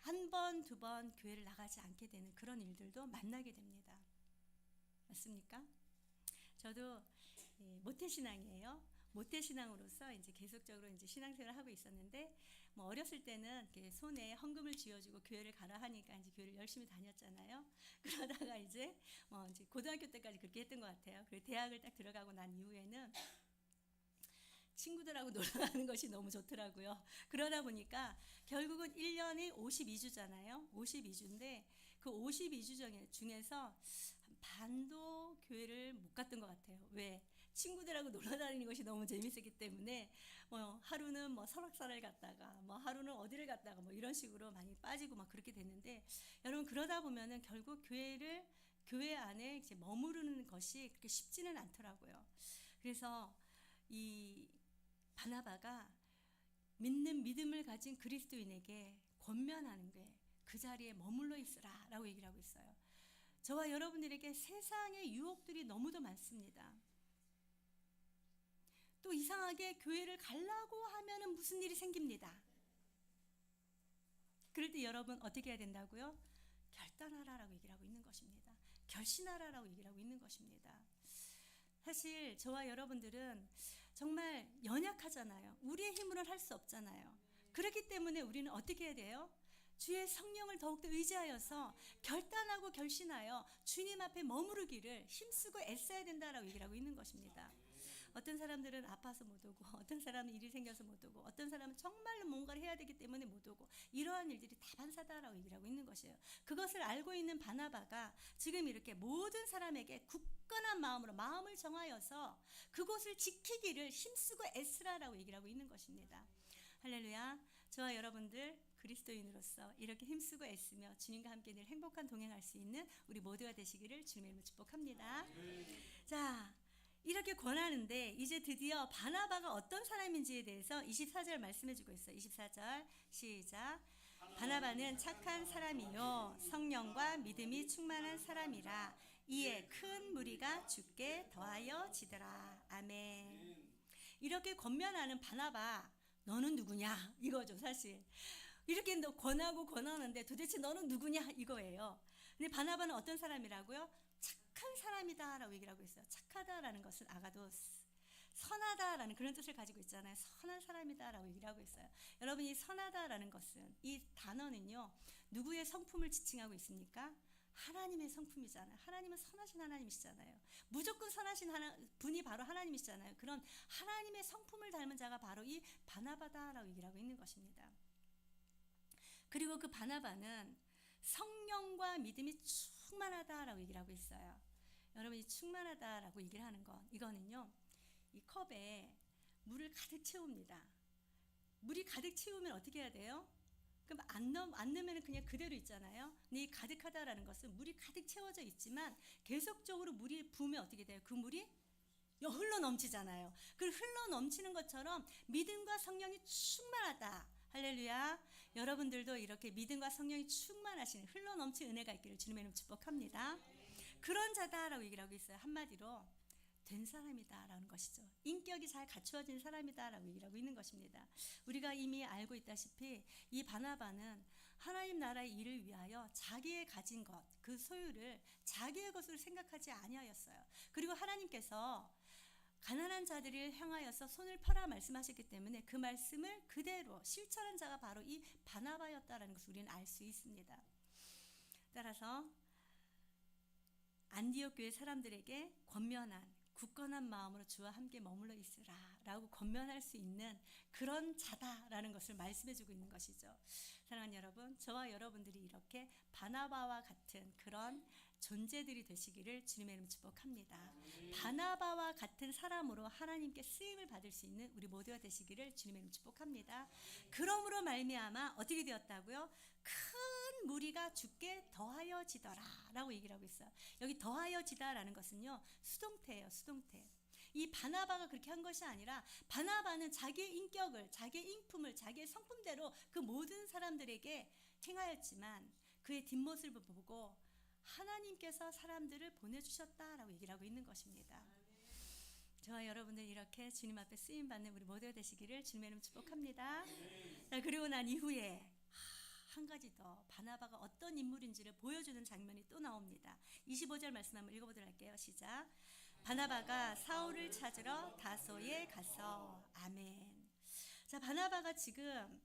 한 번, 두 번 교회를 나가지 않게 되는 그런 일들도 만나게 됩니다. 맞습니까? 저도 모태신앙이에요. 모태신앙으로서 이제 계속적으로 이제 신앙생활을 하고 있었는데, 뭐 어렸을 때는 이렇게 손에 헌금을 쥐어주고 교회를 가라 하니까 이제 교회를 열심히 다녔잖아요. 그러다가 이제 이제 고등학교 때까지 그렇게 했던 것 같아요. 그리고 대학을 딱 들어가고 난 이후에는 친구들하고 놀러 가는 것이 너무 좋더라고요. 그러다 보니까 결국은 1년이 52주잖아요. 52주인데 그 52주 중에서 반도 교회를 못 갔던 것 같아요. 왜? 친구들하고 놀러 다니는 것이 너무 재밌었기 때문에 하루는 설악산을 갔다가 하루는 어디를 갔다가 이런 식으로 많이 빠지고 그렇게 됐는데, 여러분 그러다 보면은 결국 교회 안에 이제 머무르는 것이 그렇게 쉽지는 않더라고요. 그래서 이 바나바가 믿는 믿음을 가진 그리스도인에게 권면하는 게 그 자리에 머물러 있으라 라고 얘기를 하고 있어요. 저와 여러분들에게 세상의 유혹들이 너무도 많습니다. 또 이상하게 교회를 가려고 하면은 무슨 일이 생깁니다. 그럴 때 여러분 어떻게 해야 된다고요? 결단하라라고 얘기를 하고 있는 것입니다. 결심하라라고 얘기를 하고 있는 것입니다. 사실 저와 여러분들은 정말 연약하잖아요. 우리의 힘으로는 할 수 없잖아요. 그렇기 때문에 우리는 어떻게 해야 돼요? 주의 성령을 더욱더 의지하여서 결단하고 결심하여 주님 앞에 머무르기를 힘쓰고 애써야 된다라고 얘기를 하고 있는 것입니다. 어떤 사람들은 아파서 못 오고, 어떤 사람은 일이 생겨서 못 오고, 어떤 사람은 정말로 뭔가를 해야 되기 때문에 못 오고, 이러한 일들이 다반사다라고 얘기를 하고 있는 것이에요. 그것을 알고 있는 바나바가 지금 이렇게 모든 사람에게 굳건한 마음으로 마음을 정하여서 그곳을 지키기를 힘쓰고 애쓰라라고 얘기를 하고 있는 것입니다. 할렐루야. 저와 여러분들 그리스도인으로서 이렇게 힘쓰고 애쓰며 주님과 함께 늘 행복한 동행할 수 있는 우리 모두가 되시기를 주님의 이름으로 축복합니다. 자, 이렇게 권하는데 이제 드디어 바나바가 어떤 사람인지에 대해서 24절 말씀해 주고 있어요. 24절 시작. 바나바는 착한 사람이요 성령과 믿음이 충만한 사람이라 이에 큰 무리가 주께 더하여 지더라. 아멘. 이렇게 권면하는 바나바, 너는 누구냐 이거죠. 사실 이렇게 권하는데 도대체 너는 누구냐 이거예요. 근데 바나바는 어떤 사람이라고요? 착한 사람이다라고 얘기를 하고 있어요. 착하다라는 것은 아가도스, 선하다라는 그런 뜻을 가지고 있잖아요. 선한 사람이다라고 얘기를 하고 있어요. 여러분, 이 선하다라는 것은, 이 단어는요, 누구의 성품을 지칭하고 있습니까? 하나님의 성품이잖아요. 하나님은 선하신 하나님이시잖아요. 무조건 선하신 분이 바로 하나님이시잖아요. 그런 하나님의 성품을 닮은 자가 바로 이 바나바다라고 얘기를 하고 있는 것입니다. 그리고 그 바나바는 성령과 믿음이 충만하다라고 얘기를 하고 있어요. 여러분이 충만하다라고 얘기를 하는 건, 이거는요, 이 컵에 물을 가득 채웁니다. 물이 가득 채우면 어떻게 해야 돼요? 그럼 안 넣으면 그냥 그대로 있잖아요. 근데 이 가득하다라는 것은 물이 가득 채워져 있지만 계속적으로 물이 부으면 어떻게 돼요? 그 물이 흘러 넘치잖아요. 그 흘러 넘치는 것처럼 믿음과 성령이 충만하다. 할렐루야. 여러분들도 이렇게 믿음과 성령이 충만하신 흘러 넘친 은혜가 있기를 주님의 이름으로 축복합니다. 그런 자다라고 얘기를 하고 있어요. 한마디로 된 사람이다라는 것이죠. 인격이 잘 갖추어진 사람이다라고 얘기를 하고 있는 것입니다. 우리가 이미 알고 있다시피 이 바나바는 하나님 나라의 일을 위하여 자기의 가진 것, 그 소유를 자기의 것으로 생각하지 아니하였어요. 그리고 하나님께서 가난한 자들을 향하여서 손을 펴라 말씀하셨기 때문에 그 말씀을 그대로 실천한 자가 바로 이 바나바였다라는 것을 우리는 알 수 있습니다. 따라서 안디옥 교회 사람들에게 권면한 굳건한 마음으로 주와 함께 머물러 있으라 라고 권면할 수 있는 그런 자다라는 것을 말씀해주고 있는 것이죠. 사랑하는 여러분, 저와 여러분들이 이렇게 바나바와 같은 그런 존재들이 되시기를 주님의 이름으로 축복합니다. 바나바와 같은 사람으로 하나님께 쓰임을 받을 수 있는 우리 모두가 되시기를 주님의 이름으로 축복합니다. 그러므로 말미암아 어떻게 되었다고요? 큰 무리가 주께 더하여지더라 라고 얘기를 하고 있어요. 여기 더하여지다라는 것은요, 수동태예요. 수동태. 이 바나바가 그렇게 한 것이 아니라 바나바는 자기의 인격을, 자기의 인품을, 자기의 성품대로 그 모든 사람들에게 행하였지만 그의 뒷모습을 보고 하나님께서 사람들을 보내주셨다라고 얘기를 하고 있는 것입니다. 저와 여러분들 이렇게 주님 앞에 쓰임받는 우리 모두가 되시기를 주님의 이름으로 축복합니다. 자, 그리고 난 이후에 한 가지 더 바나바가 어떤 인물인지를 보여주는 장면이 또 나옵니다. 25절 말씀 한번 읽어보도록 할게요. 시작. 바나바가 사울을 찾으러 다소에 가서. 아멘. 자, 바나바가 지금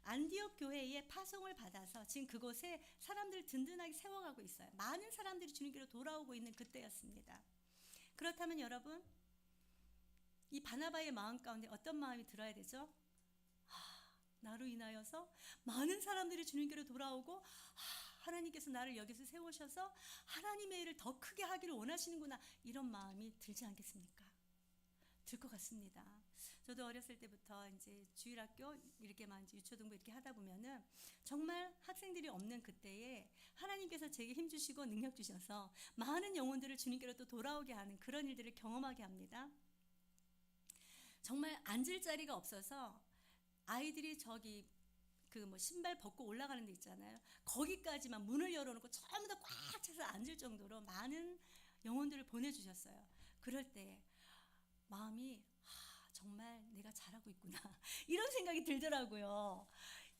안디옥 교회에 파송을 받아서 지금 그곳에 사람들을 든든하게 세워가고 있어요. 많은 사람들이 주님께로 돌아오고 있는 그때였습니다. 그렇다면 여러분, 이 바나바의 마음 가운데 어떤 마음이 들어야 되죠? 나로 인하여서 많은 사람들이 주님께로 돌아오고 하나님께서 나를 여기서 세우셔서 하나님의 일을 더 크게 하기를 원하시는구나, 이런 마음이 들지 않겠습니까? 들 것 같습니다. 저도 어렸을 때부터 이제 주일학교 이렇게만 이제 유초등부 이렇게 하다 보면은 정말 학생들이 없는 그때에 하나님께서 제게 힘 주시고 능력 주셔서 많은 영혼들을 주님께로 또 돌아오게 하는 그런 일들을 경험하게 합니다. 정말 앉을 자리가 없어서 아이들이 저기 그 뭐 신발 벗고 올라가는 데 있잖아요. 거기까지만 문을 열어놓고 전부 다 꽉 차서 앉을 정도로 많은 영혼들을 보내주셨어요. 그럴 때 마음이 정말 내가 잘하고 있구나 이런 생각이 들더라고요.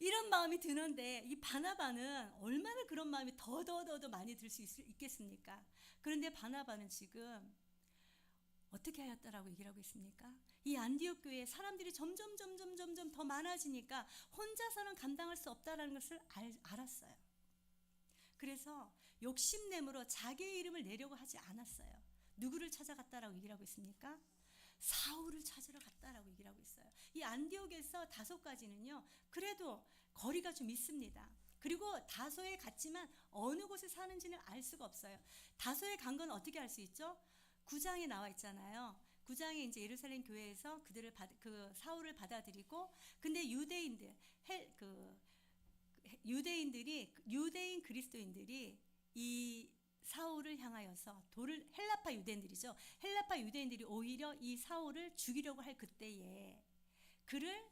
이런 마음이 드는데 이 바나바는 얼마나 그런 마음이 더 많이 들 수 있겠습니까? 그런데 바나바는 지금 어떻게 하였다라고 얘기를 하고 있습니까? 이 안디옥 교회에 사람들이 점점 더 많아지니까 혼자서는 감당할 수 없다라는 것을 알았어요. 그래서 욕심내므로 자기의 이름을 내려고 하지 않았어요. 누구를 찾아갔다라고 얘기를 하고 있습니까? 사울을 찾으러 갔다라고 얘기를 하고 있어요. 이 안디옥에서 다소까지는요, 그래도 거리가 좀 있습니다. 그리고 다소에 갔지만 어느 곳에 사는지는 알 수가 없어요. 다소에 간 건 어떻게 알 수 있죠? 9장에 나와 있잖아요. 9장에 이제 예루살렘 교회에서 그 사울을 받아들이고, 근데 유대인 그리스도인들이 이 사울을 향하여서 헬라파 유대인들이죠. 헬라파 유대인들이 오히려 이 사울을 죽이려고 할 그때에 그를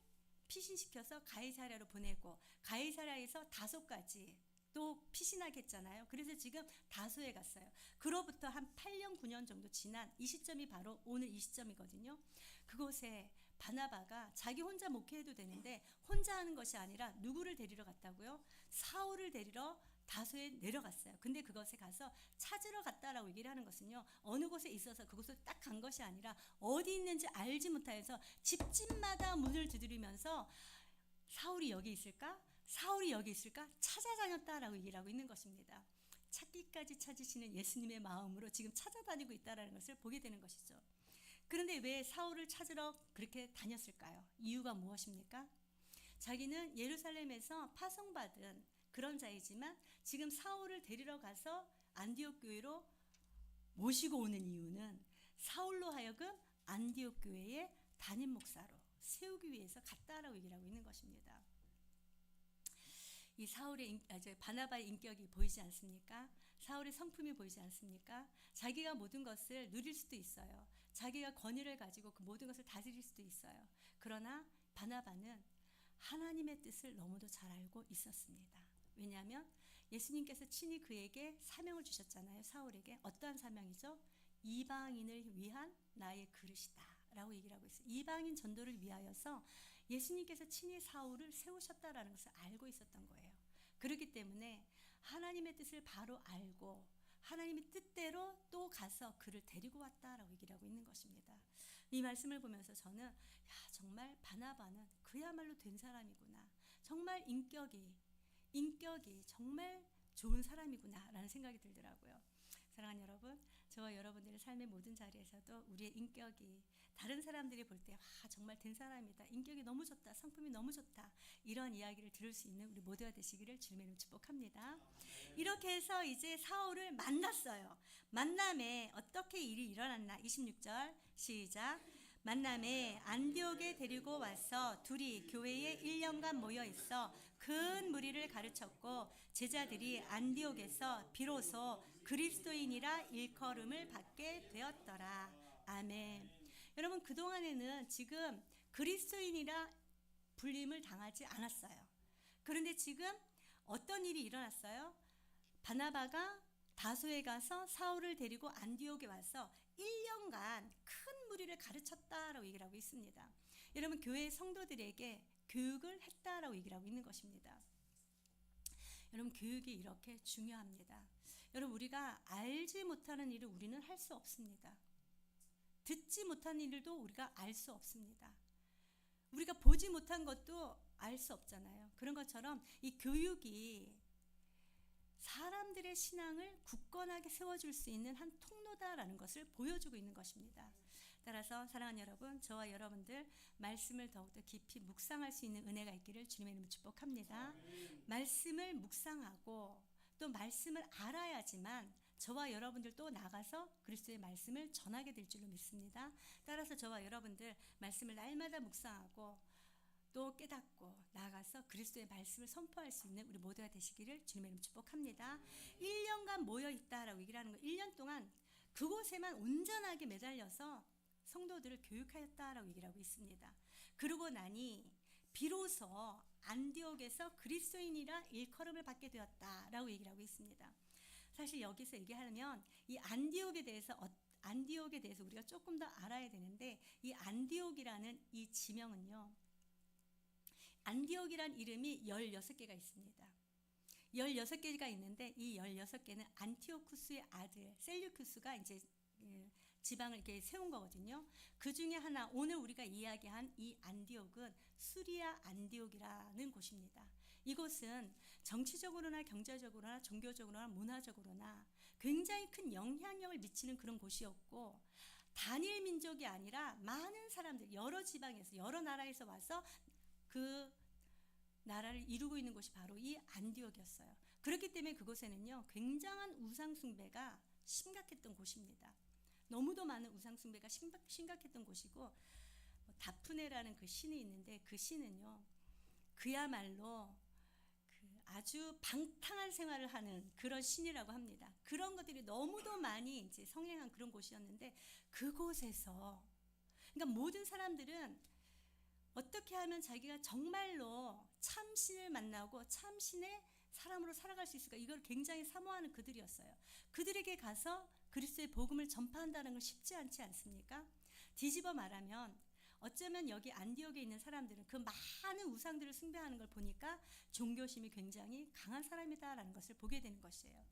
피신시켜서 가이사랴로 보내고 가이사랴에서 다소까지 또 피신하게 했잖아요. 그래서 지금 다소에 갔어요. 그로부터 한 8년 9년 정도 지난 이 시점이 바로 오늘 이 시점이거든요. 그곳에 바나바가 자기 혼자 목회해도 되는데 혼자 하는 것이 아니라 누구를 데리러 갔다고요? 사울을 데리러 다소에 내려갔어요. 근데 그것에 가서 찾으러 갔다라고 얘기를 하는 것은요, 어느 곳에 있어서 그곳을 딱 간 것이 아니라 어디 있는지 알지 못해서 집집마다 문을 두드리면서 사울이 여기 있을까? 사울이 여기 있을까? 찾아다녔다라고 얘기를 하고 있는 것입니다. 찾기까지 찾으시는 예수님의 마음으로 지금 찾아다니고 있다는 것을 보게 되는 것이죠. 그런데 왜 사울을 찾으러 그렇게 다녔을까요? 이유가 무엇입니까? 자기는 예루살렘에서 파송받은 그런 자이지만 지금 사울을 데리러 가서 안디옥 교회로 모시고 오는 이유는 사울로 하여금 안디옥 교회의 담임 목사로 세우기 위해서 갔다라고 얘기를 하고 있는 것입니다. 이 사울의 바나바의 인격이 보이지 않습니까? 사울의 성품이 보이지 않습니까? 자기가 모든 것을 누릴 수도 있어요. 자기가 권위를 가지고 그 모든 것을 다스릴 수도 있어요. 그러나 바나바는 하나님의 뜻을 너무도 잘 알고 있었습니다. 왜냐하면 예수님께서 친히 그에게 사명을 주셨잖아요. 사울에게. 어떠한 사명이죠? 이방인을 위한 나의 그릇이다 라고 얘기를 하고 있어요. 이방인 전도를 위하여서 예수님께서 친히 사울을 세우셨다라는 것을 알고 있었던 거예요. 그렇기 때문에 하나님의 뜻을 바로 알고 하나님의 뜻대로 또 가서 그를 데리고 왔다라고 얘기를 하고 있는 것입니다. 이 말씀을 보면서 저는 정말 바나바는 그야말로 된 사람이구나. 정말 인격이 정말 좋은 사람이구나 라는 생각이 들더라고요. 사랑하는 여러분, 저와 여러분들의 삶의 모든 자리에서도 우리의 인격이 다른 사람들이 볼 때 정말 된 사람이다, 인격이 너무 좋다, 성품이 너무 좋다, 이런 이야기를 들을 수 있는 우리 모두가 되시기를 주님의 이름으로 축복합니다. 이렇게 해서 이제 사울을 만났어요. 만남에 어떻게 일이 일어났나? 26절 시작. 만남에 안디옥에 데리고 와서 둘이 교회에 1년간 모여 있어 큰 무리를 가르쳤고 제자들이 안디옥에서 비로소 그리스도인이라 일컬음을 받게 되었더라. 아멘. 여러분, 그동안에는 지금 그리스도인이라 불림을 당하지 않았어요. 그런데 지금 어떤 일이 일어났어요? 바나바가 다소에 가서 사울을 데리고 안디옥에 와서 1년간 큰 무리를 가르쳤다라고 얘기를 하고 있습니다. 여러분, 교회 성도들에게 교육을 했다라고 얘기를 하고 있는 것입니다. 여러분, 교육이 이렇게 중요합니다. 여러분, 우리가 알지 못하는 일을 우리는 할 수 없습니다. 듣지 못한 일도 우리가 알 수 없습니다. 우리가 보지 못한 것도 알 수 없잖아요. 그런 것처럼 이 교육이 사람들의 신앙을 굳건하게 세워줄 수 있는 한 통로다라는 것을 보여주고 있는 것입니다. 따라서 사랑하는 여러분, 저와 여러분들 말씀을 더욱더 깊이 묵상할 수 있는 은혜가 있기를 주님의 이름으로 축복합니다. 말씀을 묵상하고 또 말씀을 알아야지만 저와 여러분들 또 나가서 그리스도의 말씀을 전하게 될 줄로 믿습니다. 따라서 저와 여러분들 말씀을 날마다 묵상하고 또 깨닫고 나가서 그리스도의 말씀을 선포할 수 있는 우리 모두가 되시기를 주님의 이름으로 축복합니다. 1년간 모여있다라고 얘기를 하는 거예요. 1년 동안 그곳에만 온전하게 매달려서 성도들을 교육하였다라고 얘기를 하고 있습니다. 그러고 나니 비로소 안디옥에서 그리스도인이라 일컬음을 받게 되었다라고 얘기를 하고 있습니다. 사실 여기서 얘기하면 이 안디옥에 대해서 우리가 조금 더 알아야 되는데, 이 안디옥이라는 이 지명은요, 안디옥이란 이름이 16개가 있습니다. 16개가 있는데 이 16개는 안티오쿠스의 아들 셀류쿠스가 이제 지방을 이렇게 세운 거거든요. 그 중에 하나, 오늘 우리가 이야기한 이 안디옥은 수리아 안디옥이라는 곳입니다. 이곳은 정치적으로나 경제적으로나 종교적으로나 문화적으로나 굉장히 큰 영향력을 미치는 그런 곳이었고, 단일 민족이 아니라 많은 사람들, 여러 지방에서 여러 나라에서 와서 그 나라를 이루고 있는 곳이 바로 이 안디옥이었어요. 그렇기 때문에 그곳에는요, 굉장한 우상 숭배가 심각했던 곳입니다. 너무도 많은 우상 숭배가 심각했던 곳이고, 다프네라는 그 신이 있는데 그 신은요, 그야말로 아주 방탕한 생활을 하는 그런 신이라고 합니다. 그런 것들이 너무도 많이 이제 성행한 그런 곳이었는데, 그곳에서, 그러니까 모든 사람들은 어떻게 하면 자기가 정말로 참신을 만나고 참신의 사람으로 살아갈 수 있을까? 이걸 굉장히 사모하는 그들이었어요. 그들에게 가서 그리스도의 복음을 전파한다는 건 쉽지 않지 않습니까? 뒤집어 말하면 어쩌면 여기 안디옥에 있는 사람들은 그 많은 우상들을 숭배하는 걸 보니까 종교심이 굉장히 강한 사람이다라는 것을 보게 되는 것이에요.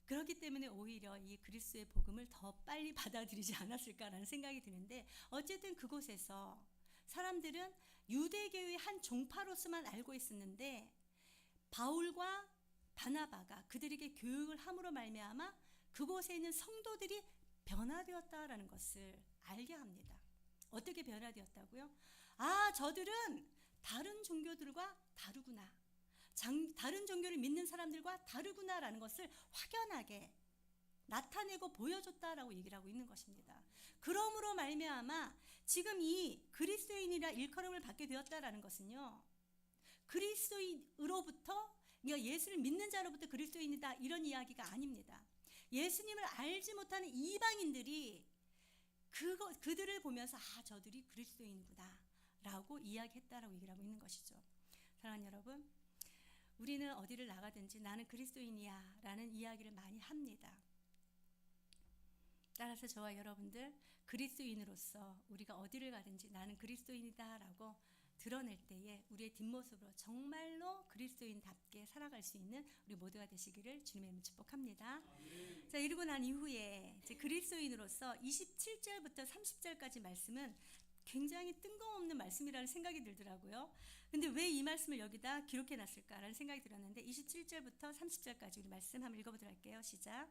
그렇기 때문에 오히려 이 그리스도의 복음을 더 빨리 받아들이지 않았을까라는 생각이 드는데, 어쨌든 그곳에서 사람들은 유대교의 한 종파로서만 알고 있었는데 바울과 바나바가 그들에게 교육을 함으로 말미암아 그곳에 있는 성도들이 변화되었다라는 것을 알게 합니다. 어떻게 변화되었다고요? 아, 저들은 다른 종교들과 다르구나. 다른 종교를 믿는 사람들과 다르구나라는 것을 확연하게 나타내고 보여줬다라고 얘기를 하고 있는 것입니다. 그러므로 말미암아 지금 이 그리스도인이라 일컬음을 받게 되었다라는 것은요, 그리스도인으로부터, 그러니까 예수를 믿는 자로부터 그리스도인이다 이런 이야기가 아닙니다. 예수님을 알지 못하는 이방인들이 그들을 보면서 아, 저들이 그리스도인이구나 라고 이야기했다라고 얘기를 하고 있는 것이죠. 사랑하는 여러분, 우리는 어디를 나가든지 나는 그리스도인이야 라는 이야기를 많이 합니다. 따라서 저와 여러분들 그리스도인으로서 우리가 어디를 가든지 나는 그리스도인이다 라고 드러낼 때에 우리의 뒷모습으로 정말로 그리스도인답게 살아갈 수 있는 우리 모두가 되시기를 주님의 이름으로 축복합니다. 자, 이러고 난 이후에 이제 그리스도인으로서 27절부터 30절까지 말씀은 굉장히 뜬금없는 말씀이라는 생각이 들더라고요. 근데 왜 이 말씀을 여기다 기록해 놨을까라는 생각이 들었는데 27절부터 30절까지 우리 말씀 한번 읽어보도록 할게요. 시작.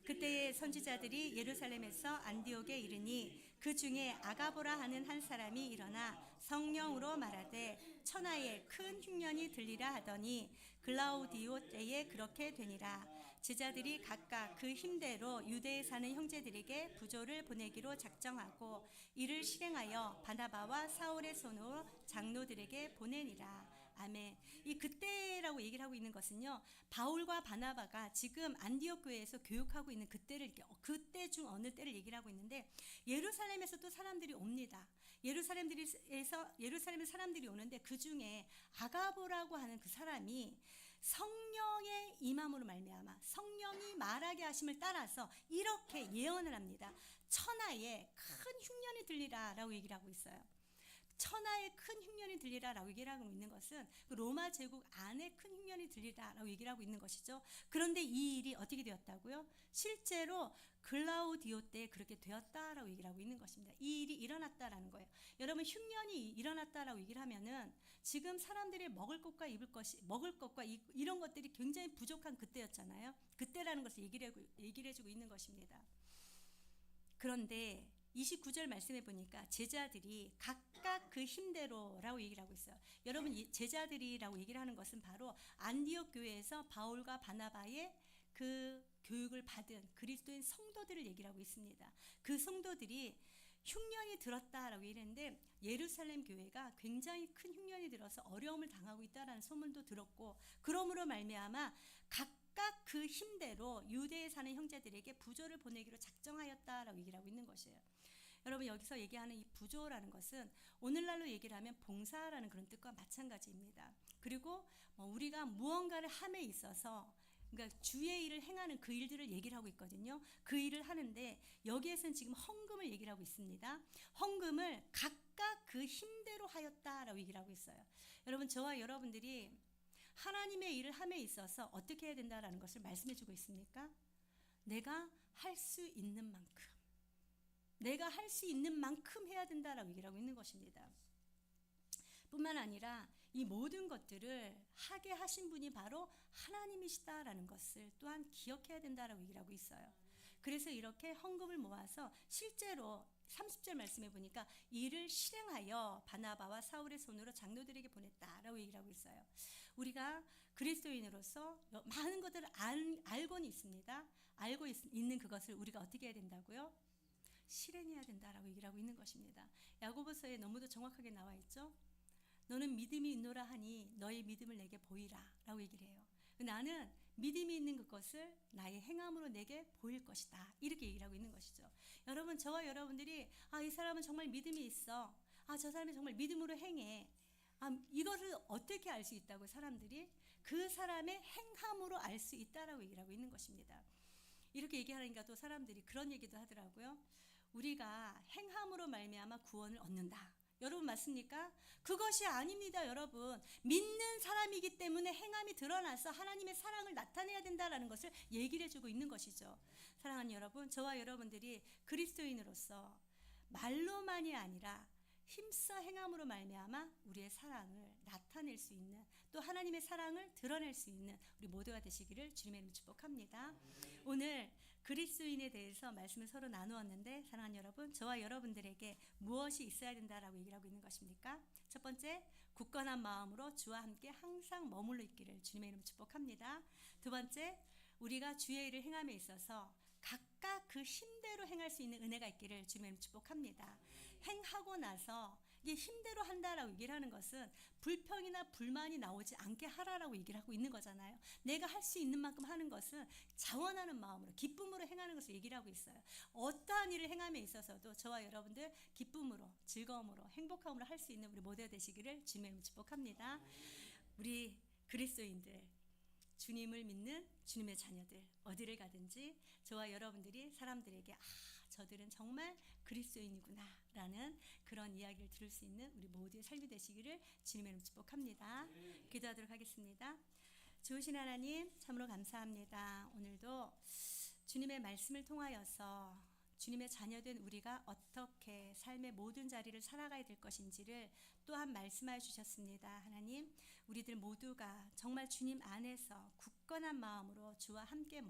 그때의 선지자들이 예루살렘에서 안디옥에 이르니 그 중에 아가보라 하는 한 사람이 일어나 성령으로 말하되 천하에 큰 흉년이 들리라 하더니 글라우디오 때에 그렇게 되니라. 제자들이 각각 그 힘대로 유대에 사는 형제들에게 부조를 보내기로 작정하고 이를 실행하여 바나바와 사울의 손으로 장로들에게 보내니라. 아멘. 이 그때라고 얘기를 하고 있는 것은요, 바울과 바나바가 지금 안디옥 교회에서 교육하고 있는 그때 중 어느 때를 얘기를 하고 있는데, 예루살렘에서 또 사람들이 옵니다. 예루살렘에 사람들이 오는데 그 중에 아가보라고 하는 그 사람이 성령의 임함으로 말미암아 성령이 말하게 하심을 따라서 이렇게 예언을 합니다. 천하에 큰 흉년이 들리라 라고 얘기를 하고 있어요. 천하에 큰 흉년이 들리라 라고 얘기를 하고 있는 것은 로마 제국 안에 큰 흉년이 들리라 라고 얘기를 하고 있는 것이죠. 그런데 이 일이 어떻게 되었다고요? 실제로 글라우디오 때 그렇게 되었다라고 얘기를 하고 있는 것입니다. 이 일이 일어났다라는 거예요. 여러분, 흉년이 일어났다라고 얘기를 하면은 지금 사람들이 먹을 것과 이런 것들이 굉장히 부족한 그때였잖아요. 그때라는 것을 얘기를 해주고 있는 것입니다. 그런데 29절 말씀해 보니까 제자들이 각각 그 힘대로라고 얘기를 하고 있어요. 여러분, 제자들이라고 얘기를 하는 것은 바로 안디옥 교회에서 바울과 바나바의 그 교육을 받은 그리스도인 성도들을 얘기를 하고 있습니다. 그 성도들이 흉년이 들었다라고 얘기했는데 예루살렘 교회가 굉장히 큰 흉년이 들어서 어려움을 당하고 있다라는 소문도 들었고, 그러므로 말미암아 각각 그 힘대로 유대에 사는 형제들에게 부조를 보내기로 작정하였다라고 얘기를 하고 있는 것이에요. 여러분, 여기서 얘기하는 이 부조라는 것은 오늘날로 얘기를 하면 봉사라는 그런 뜻과 마찬가지입니다. 그리고 우리가 무언가를 함에 있어서, 그러니까 주의 일을 행하는 그 일들을 얘기를 하고 있거든요. 그 일을 하는데 여기에서는 지금 헌금을 얘기를 하고 있습니다. 헌금을 각각 그 힘대로 하였다라고 얘기를 하고 있어요. 여러분, 저와 여러분들이 하나님의 일을 함에 있어서 어떻게 해야 된다라는 것을 말씀해 주고 있습니까? 내가 할 수 있는 만큼, 내가 할 수 있는 만큼 해야 된다라고 얘기를 하고 있는 것입니다. 뿐만 아니라 이 모든 것들을 하게 하신 분이 바로 하나님이시다라는 것을 또한 기억해야 된다라고 얘기를 하고 있어요. 그래서 이렇게 헌금을 모아서 실제로 30절 말씀해 보니까 이를 실행하여 바나바와 사울의 손으로 장로들에게 보냈다라고 얘기를 하고 있어요. 우리가 그리스도인으로서 많은 것들을 알고는 있습니다. 알고 있는 그것을 우리가 어떻게 해야 된다고요? 실행해야 된다라고 얘기를 하고 있는 것입니다. 야고보서에 너무도 정확하게 나와 있죠. 너는 믿음이 있노라 하니 너의 믿음을 내게 보이라 라고 얘기를 해요. 나는 믿음이 있는 그것을 나의 행함으로 내게 보일 것이다, 이렇게 얘기를 하고 있는 것이죠. 여러분, 저와 여러분들이 이 사람은 정말 믿음이 있어, 아, 저 사람이 정말 믿음으로 행해. 아, 이거를 어떻게 알 수 있다고 사람들이? 그 사람의 행함으로 알 수 있다라고 얘기를 하고 있는 것입니다. 이렇게 얘기하니까 또 사람들이 그런 얘기도 하더라고요. 우리가 행함으로 말미암아 구원을 얻는다. 여러분 맞습니까? 그것이 아닙니다, 여러분. 믿는 사람이기 때문에 행함이 드러나서 하나님의 사랑을 나타내야 된다라는 것을 얘기를 해주고 있는 것이죠. 사랑하는 여러분, 저와 여러분들이 그리스도인으로서 말로만이 아니라 힘써 행함으로 말미암아 우리의 사랑을 나타낼 수 있는, 또 하나님의 사랑을 드러낼 수 있는 우리 모두가 되시기를 주님의 이름으로 축복합니다. 오늘 그리스도인에 대해서 말씀을 서로 나누었는데, 사랑하는 여러분, 저와 여러분들에게 무엇이 있어야 된다라고 얘기를 하고 있는 것입니까? 첫 번째, 굳건한 마음으로 주와 함께 항상 머물러 있기를 주님의 이름으로 축복합니다. 두 번째, 우리가 주의 일을 행함에 있어서 각각 그 힘대로 행할 수 있는 은혜가 있기를 주님의 이름으로 축복합니다. 행하고 나서 이게 힘대로 한다라고 얘기를 하는 것은 불평이나 불만이 나오지 않게 하라라고 얘기를 하고 있는 거잖아요. 내가 할 수 있는 만큼 하는 것은 자원하는 마음으로, 기쁨으로 행하는 것을 얘기를 하고 있어요. 어떠한 일을 행함에 있어서도 저와 여러분들 기쁨으로, 즐거움으로, 행복함으로 할 수 있는 우리 모두가 되시기를 주님의 이름으로 축복합니다. 우리 그리스도인들, 주님을 믿는 주님의 자녀들, 어디를 가든지 저와 여러분들이 사람들에게 저들은 정말 그리스도인이구나 라는 그런 이야기를 들을 수 있는 우리 모두의 삶이 되시기를 주님의 이름으로 축복합니다. 기도하도록 하겠습니다. 좋으신 하나님, 참으로 감사합니다. 오늘도 주님의 말씀을 통하여서 주님의 자녀된 우리가 어떻게 삶의 모든 자리를 살아가야 될 것인지를 또한 말씀하여 주셨습니다. 하나님, 우리들 모두가 정말 주님 안에서 굳건한 마음으로 주와 함께